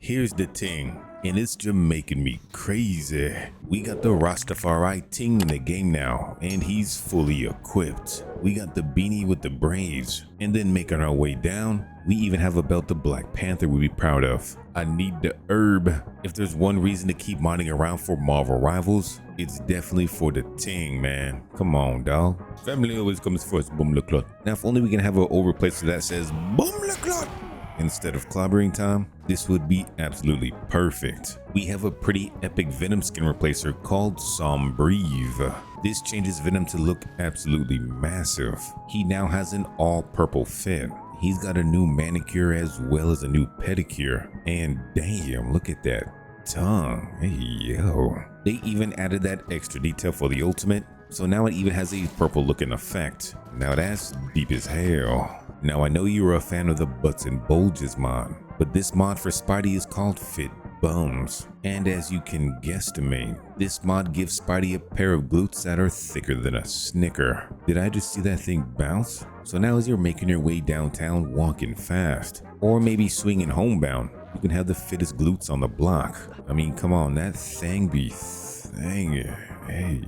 here's the thing, and it's just making me crazy. We got the Rastafari ting in the game now, and he's fully equipped. We got the beanie with the braids, and then making our way down, we even have a belt the Black Panther would be proud of. I need the herb. If there's one reason to keep modding around for Marvel rivals, it's definitely for the ting, man. Come on, dog. Family always comes first, boom la clot. Now, if only we can have an old replacer that says boom la clot instead of clobbering time, this would be absolutely perfect. We have a pretty epic Venom skin replacer called Sombreve. This changes Venom to look absolutely massive. He now has an all purple fit. He's got a new manicure as well as a new pedicure. And damn, look at that tongue. Hey, yo. They even added that extra detail for the ultimate, so now it even has a purple looking effect. Now that's deep as hell. Now I know you're a fan of the Butts and Bulges mod, but this mod for Spidey is called Fit Bums. And as you can guesstimate, this mod gives Spidey a pair of glutes that are thicker than a Snicker. Did I just see that thing bounce? So now as you're making your way downtown walking fast, or maybe swinging homebound, you can have the fittest glutes on the block. I mean, come on, that thing be thangin'. Hey,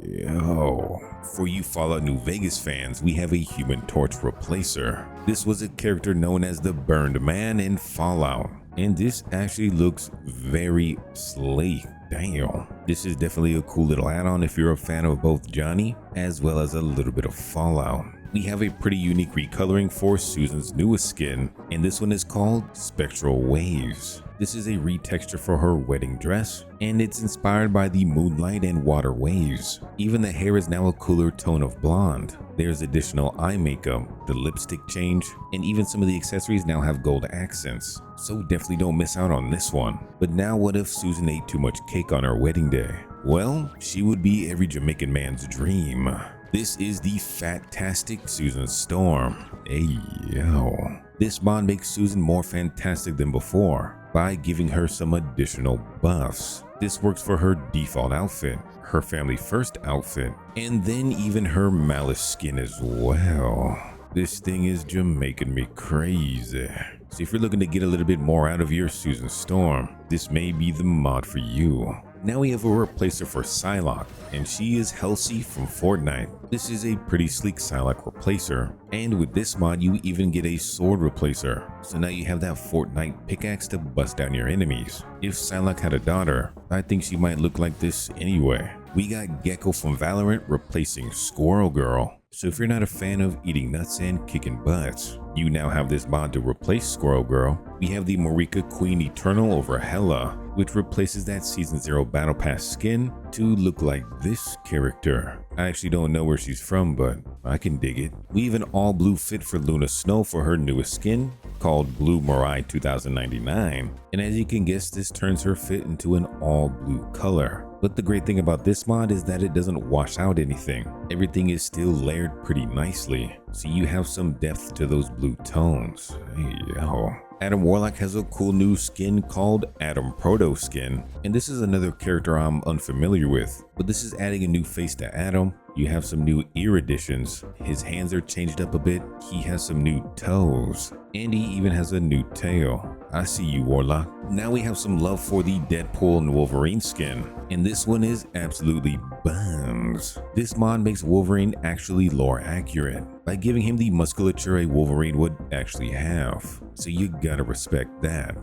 yo. For you Fallout New Vegas fans, we have a Human Torch replacer. This was a character known as the Burned Man in Fallout, and this actually looks very sleek. Damn. This is definitely a cool little add-on if you're a fan of both Johnny as well as a little bit of Fallout. We have a pretty unique recoloring for Susan's newest skin, and this one is called Spectral Waves. This is a retexture for her wedding dress, and it's inspired by the moonlight and water waves. Even the hair is now a cooler tone of blonde. There's additional eye makeup, the lipstick change, and even some of the accessories now have gold accents. So definitely don't miss out on this one. But now what if Susan ate too much cake on her wedding day? Well, she would be every Jamaican man's dream. This is the Fantastic Susan Storm. Hey, yo. This mod makes Susan more fantastic than before by giving her some additional buffs. This works for her default outfit, her family first outfit, and then even her malice skin as well. This thing is just making me crazy. So if you're looking to get a little bit more out of your Susan Storm, this may be the mod for you. Now we have a replacer for Psylocke, and she is Helsi from Fortnite. This is a pretty sleek Psylocke replacer, and with this mod you even get a sword replacer. So now you have that Fortnite pickaxe to bust down your enemies. If Psylocke had a daughter, I think she might look like this anyway. We got Gecko from Valorant replacing Squirrel Girl. So if you're not a fan of eating nuts and kicking butts, you now have this mod to replace Squirrel Girl. We have the Marika Queen Eternal over Hela, which replaces that Season 0 Battle Pass skin to look like this character. I actually don't know where she's from, but I can dig it. We have an all blue fit for Luna Snow for her newest skin, called Blue Mirai 2099. And as you can guess, this turns her fit into an all blue color. But the great thing about this mod is that it doesn't wash out anything. Everything is still layered pretty nicely, so you have some depth to those blue tones. Hey, yo. Adam Warlock has a cool new skin called Adam Proto Skin, and this is another character I'm unfamiliar with, but this is adding a new face to Adam. You have some new ear additions, his hands are changed up a bit, he has some new toes, and he even has a new tail. I see you, Warlock. Now we have some love for the Deadpool and Wolverine skin, and this one is absolutely bums. This mod makes Wolverine actually lore accurate by giving him the musculature a Wolverine would actually have, so you gotta respect that.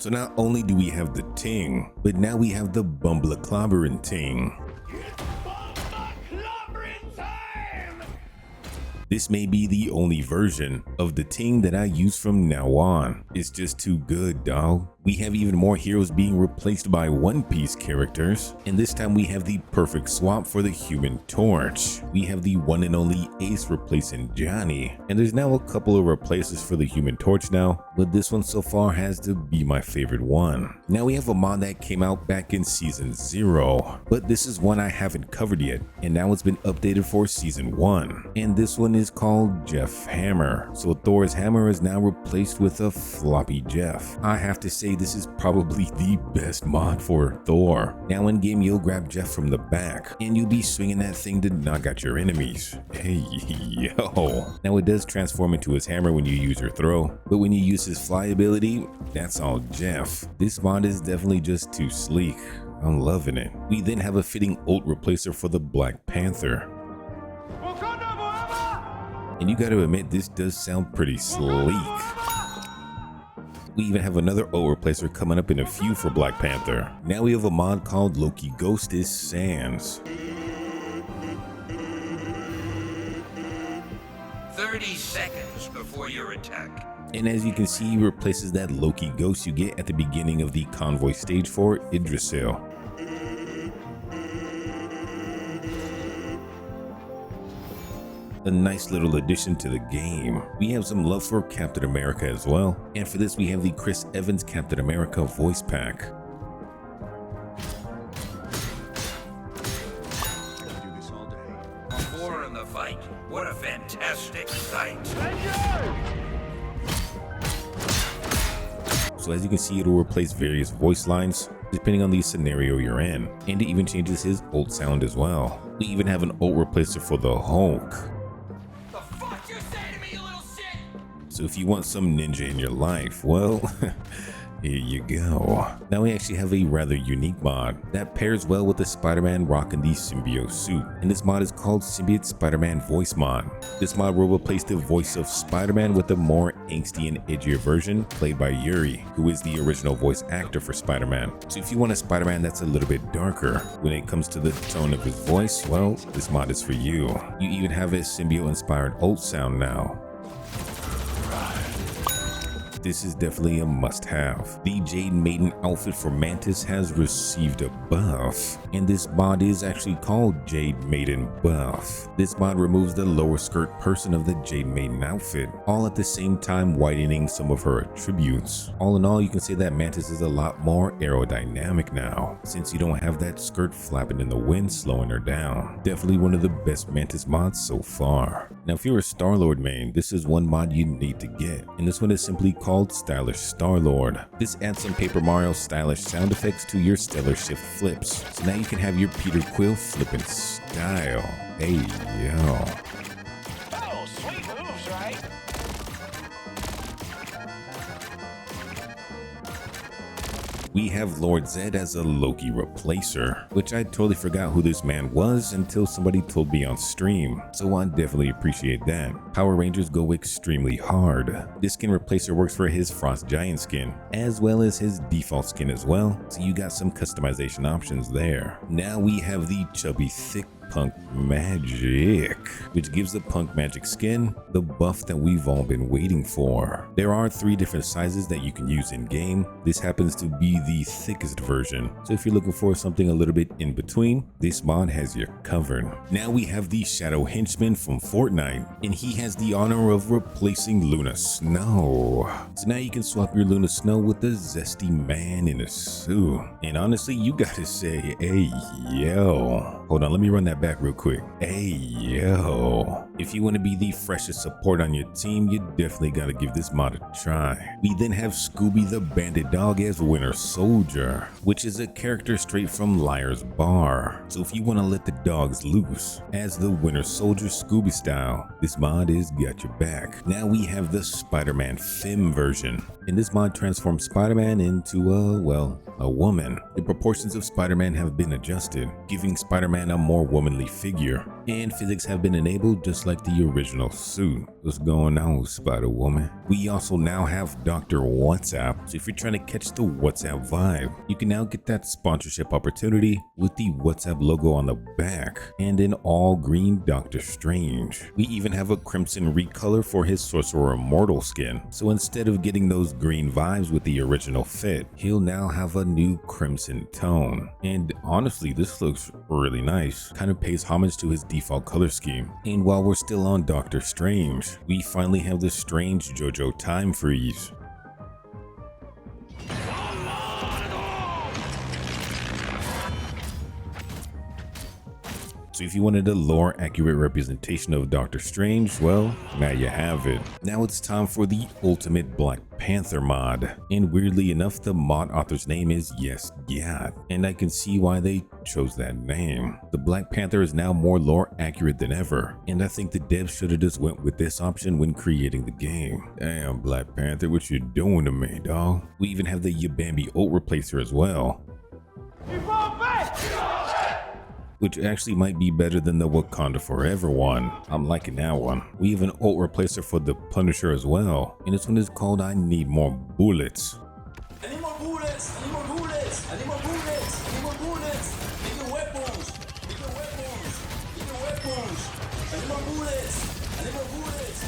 So not only do we have the ting, but now we have the Bumbleclobberin' ting. This may be the only version of the ting that I use from now on. It's just too good, dawg. We have even more heroes being replaced by One Piece characters, and this time we have the perfect swap for the Human Torch. We have the one and only Ace replacing Johnny, and there's now a couple of replacers for the Human Torch now, but this one so far has to be my favorite one. Now we have a mod that came out back in Season 0, but this is one I haven't covered yet, and now it's been updated for Season 1, and this one is called Jeff Hammer. So Thor's hammer is now replaced with a floppy Jeff. I have to say this is probably the best mod for Thor. Now in game, you'll grab Jeff from the back and you'll be swinging that thing to knock out your enemies. Hey, yo. Now it does transform into his hammer when you use your throw, but when you use his fly ability, that's all Jeff. This mod is definitely just too sleek. I'm loving it. We then have a fitting ult replacer for the Black Panther. And you gotta admit, this does sound pretty sleek. We even have another ult replacer coming up in a few for Black Panther. Now we have a mod called Loki Ghostis Sans. 30 seconds before your attack. And as you can see, he replaces that Loki ghost you get at the beginning of the convoy stage for Yggdrasil. A nice little addition to the game. We have some love for Captain America as well, and for this we have the Chris Evans Captain America voice pack. Four in the fight. What a fantastic sight. So as you can see, it'll replace various voice lines depending on the scenario you're in, and it even changes his ult sound as well. We even have an ult replacer for the Hulk. So if you want some ninja in your life, well, here you go. Now we actually have a rather unique mod that pairs well with the Spider-Man rocking the symbiote suit, and this mod is called Symbiote Spider-Man Voice Mod. This mod will replace the voice of Spider-Man with a more angsty and edgier version played by Yuri, who is the original voice actor for Spider-Man. So if you want a Spider-Man that's a little bit darker when it comes to the tone of his voice, well, this mod is for you. You even have a symbiote inspired ult sound now. This is definitely a must-have. The Jade Maiden outfit for Mantis has received a buff, and this mod is actually called Jade Maiden Buff. This mod removes the lower skirt portion of the Jade Maiden outfit, all at the same time widening some of her attributes. All in all, you can say that Mantis is a lot more aerodynamic now, since you don't have that skirt flapping in the wind slowing her down. Definitely one of the best Mantis mods so far. Now if you're a Star-Lord main, this is one mod you need to get, and this one is simply called Stylish Star-Lord. This adds some Paper Mario stylish sound effects to your stellar shift flips, so now you can have your Peter Quill flipping style. Hey yo. Oh, sweet moves, right? We have Lord Zed as a Loki replacer, which I totally forgot who this man was until somebody told me on stream, so I definitely appreciate that. Power Rangers go extremely hard. This skin replacer works for his Frost Giant skin, as well as his default skin as well, so you got some customization options there. Now we have the chubby thick Punk Magik, which gives the Punk Magik skin the buff that we've all been waiting for. There are 3 different sizes that you can use in game. This happens to be the thickest version, so if you're looking for something a little bit in between, this mod has you covered. Now we have the Shadow Henchman from Fortnite, and he has the honor of replacing Luna Snow. So now you can swap your Luna Snow with the zesty man in a suit. And honestly, you gotta say, hey yo. Hold on, let me run that back real quick. Hey yo. If you want to be the freshest support on your team, you definitely gotta give this mod a try. We then have Scooby the Bandit Dog as Winter Soldier, which is a character straight from Liar's Bar. So if you want to let the dogs loose as the Winter Soldier Scooby style, this mod is got your back. Now we have the Spider-Man Femme version, and this mod transforms Spider-Man into a woman. The proportions of Spider-Man have been adjusted, giving Spider-Man a more womanly figure, and physics have been enabled just like the original suit. What's going on, Spider-Woman? We also now have Dr. WhatsApp, so if you're trying to catch the WhatsApp vibe, you can now get that sponsorship opportunity with the WhatsApp logo on the back and an all green Doctor Strange. We even have a crimson recolor for his Sorcerer Immortal skin, so instead of getting those green vibes with the original fit, he'll now have a new crimson tone. And honestly, this looks really nice, kind of pays homage to his default color scheme. And while we're still on Doctor Strange, we finally have the strange Jojo time freeze. So if you wanted a lore accurate representation of Doctor Strange, well, now you have it. Now it's time for the ultimate Black Panther mod. And weirdly enough, the mod author's name is Yes God, and I can see why they chose that name. The Black Panther is now more lore accurate than ever, and I think the devs should have just went with this option when creating the game. Damn, Black Panther, what you doing to me, dog? We even have the YIBAMBE ult replacer as well, which actually might be better than the Wakanda Forever one. I'm liking that one. We have an ult replacer for the Punisher as well, and this one is called I Need More Bullets. I need more bullets! I need more bullets! I need more bullets! I need more bullets! Bigger weapons! Bigger weapons! Bigger weapons! I need more bullets! I need more bullets!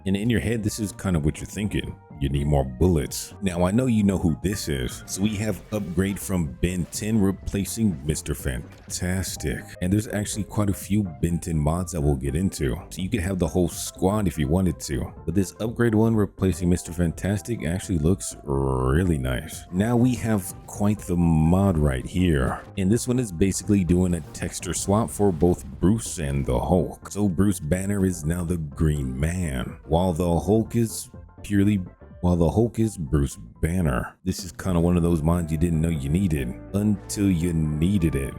And in your head, this is kind of what you're thinking. You need more bullets. Now, I know you know who this is. So we have Upgrade from Ben 10 replacing Mr. Fantastic. And there's actually quite a few Ben 10 mods that we'll get into. So you could have the whole squad if you wanted to. But this Upgrade one replacing Mr. Fantastic actually looks really nice. Now we have quite the mod right here. And this one is basically doing a texture swap for both Bruce and the Hulk. So Bruce Banner is now the Green Man, while the Hulk is Bruce Banner. This is kind of one of those mods you didn't know you needed until you needed it.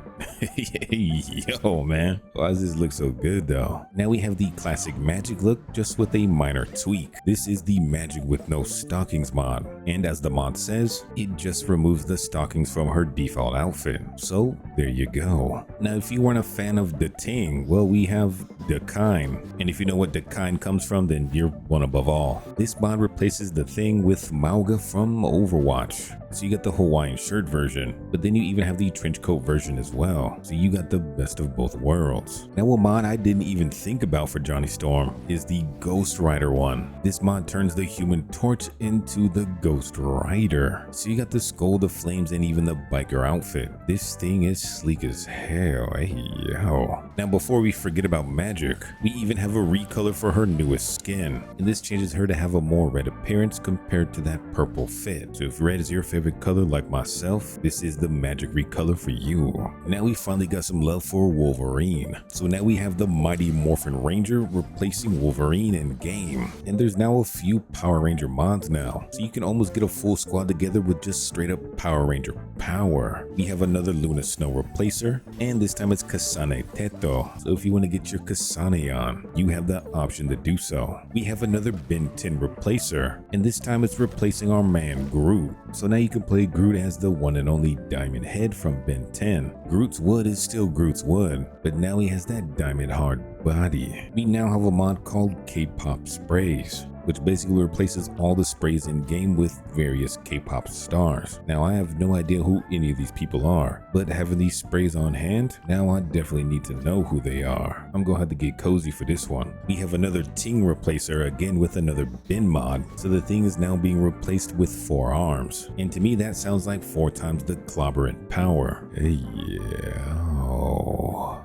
Yo, man, why does this look so good though? Now we have the classic Magik look, just with a minor tweak. This is the Magik with no stockings mod, and as the mod says, it just removes the stockings from her default outfit. So there you go. Now if you weren't a fan of the Ting, well, we have the Kind, and if you know what the Kind comes from, then you're one above all. This mod replaces the Thing with Mauga from Overwatch. So you got the Hawaiian shirt version, but then you even have the trench coat version as well. So you got the best of both worlds. Now a mod I didn't even think about for Johnny Storm is the Ghost Rider one. This mod turns the Human Torch into the Ghost Rider. So you got the skull, the flames, and even the biker outfit. This thing is sleek as hell. Hey, yo. Now before we forget about Magik, we even have a recolor for her newest skin. And this changes her to have a more red appearance compared to that purple fit. So if red is your favorite color like myself, this is the Magik recolor for you. Now we finally got some love for Wolverine. So now we have the mighty Morphin Ranger replacing Wolverine in game. And there's now a few Power Ranger mods now. So you can almost get a full squad together with just straight up Power Ranger power. We have another Luna Snow replacer, and this time it's Kasane Teto. So if you want to get your Kasane on, you have the option to do so. We have another Ben 10 replacer, and this time it's replacing our man Groot. So now you can play Groot as the one and only Diamond Head from Ben 10. Groot's wood is still Groot's wood, but now he has that diamond hard body. We now have a mod called Kpop Sprays, which basically replaces all the sprays in game with various K-pop stars. Now I have no idea who any of these people are, but having these sprays on hand, now I definitely need to know who they are. I'm gonna have to get cozy for this one. We have another Ting replacer, again with another bin mod, so the thing is now being replaced with 4 arms. And to me that sounds like 4 times the clobberant power. Yeah.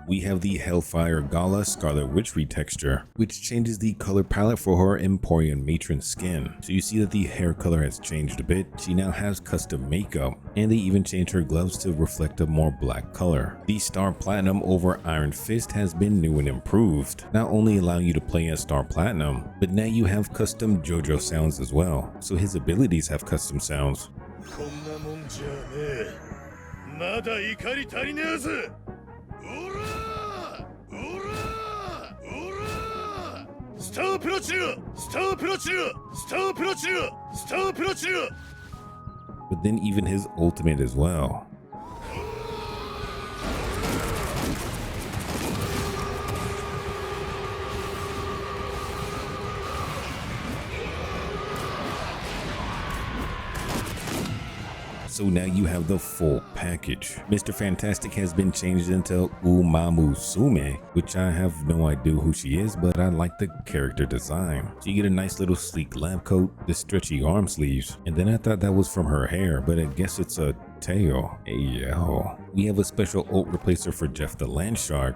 We have the Hellfire Gala Scarlet Witch Retexture, which changes the color palette for her Emporium matron skin. So you see that the hair color has changed a bit. She now has custom makeup, and they even changed her gloves to reflect a more black color. The Star Platinum over Iron Fist has been new and improved, not only allowing you to play as Star Platinum, but now you have custom Jojo sounds as well. So his abilities have custom sounds. But then even his ultimate as well. So now you have the full package. Mr. Fantastic has been changed into Umamusume, which I have no idea who she is, but I like the character design. So you get a nice little sleek lab coat, the stretchy arm sleeves, and then I thought that was from her hair, but I guess it's a tail. Hey yo. We have a special ult replacer for Jeff the Land Shark.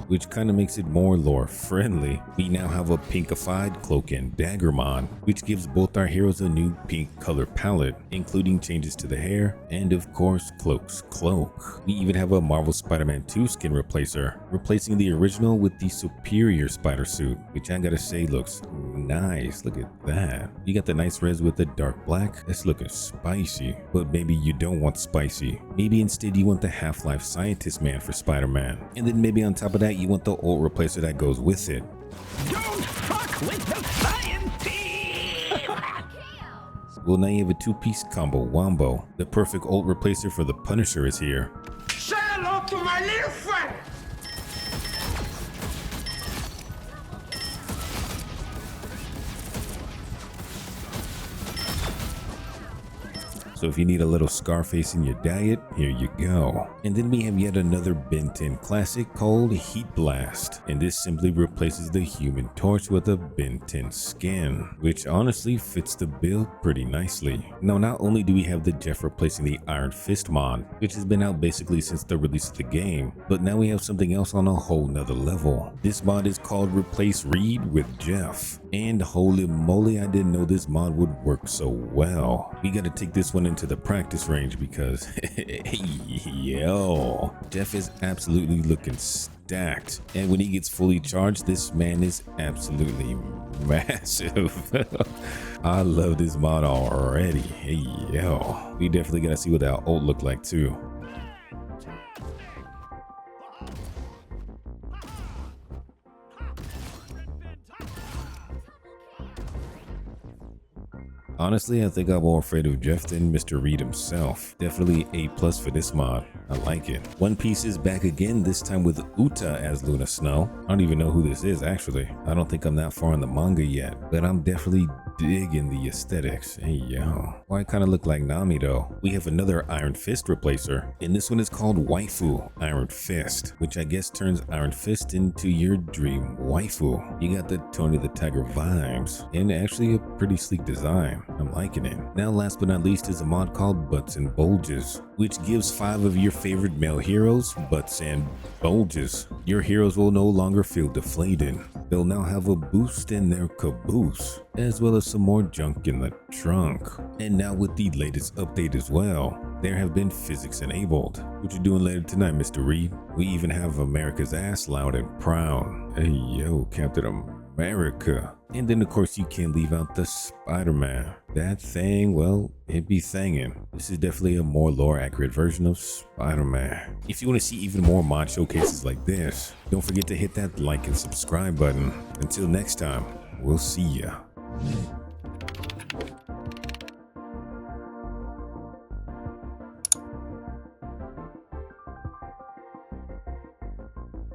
which kind of makes it more lore friendly. We now have a pinkified Cloak and Dagger mod, which gives both our heroes a new pink color palette, including changes to the hair and of course Cloak's cloak. We even have a Marvel Spider-Man 2 skin replacer, replacing the original with the superior spider suit, which I gotta say looks nice. Look at that. You got the nice res with the dark black. That's looking spicy, but maybe you don't want spicy. Maybe instead you want the Half-Life Scientist Man for Spider-Man, and then maybe on top of that you want the ult replacer that goes with it. Don't fuck with the scientist! Well, now you have a two-piece combo wombo. The perfect ult replacer for the Punisher is here. Say hello to my little friend! So if you need a little Scarface in your diet, here you go. And then we have yet another Ben 10 classic called Heatblast, and this simply replaces the Human Torch with a Ben 10 skin, which honestly fits the build pretty nicely. Now, not only do we have the Jeff replacing the Iron Fist mod, which has been out basically since the release of the game, but now we have something else on a whole nother level. This mod is called Replace Reed with Jeff, and holy moly, I didn't know this mod would work so well. We gotta take this one into the practice range because yo, Jeff is absolutely looking stacked, and when he gets fully charged, this man is absolutely massive. I love this mod already. Hey yo, we definitely gotta see what that ult look like too. Honestly, I think I'm more afraid of Jeff than Mr. Reed himself. Definitely A+ for this mod. I like it. One Piece is back again, this time with Uta as Luna Snow. I don't even know who this is actually. I don't think I'm that far in the manga yet, but I'm definitely digging the aesthetics. Hey yo. Why kind of look like Nami though? We have another Iron Fist replacer, and this one is called WaaiFu IronFist, which I guess turns Iron Fist into your dream waifu. You got the Tony the Tiger vibes, and actually a pretty sleek design. I'm liking it. Now last but not least is a mod called Butts and Bulges, which gives 5 of your favorite male heroes butts and bulges. Your heroes will no longer feel deflated. They'll now have a boost in their caboose, as well as some more junk in the trunk. And now with the latest update as well, there have been physics enabled. What you doing later tonight, Mr. Reed? We even have America's ass loud and proud. Hey yo, Captain America. And then of course you can't leave out the Spider-Man. That thing, well, it be thangin'. This is definitely a more lore accurate version of Spider-Man. If you want to see even more mod showcases like this, don't forget to hit that like and subscribe button. Until next time, we'll see ya.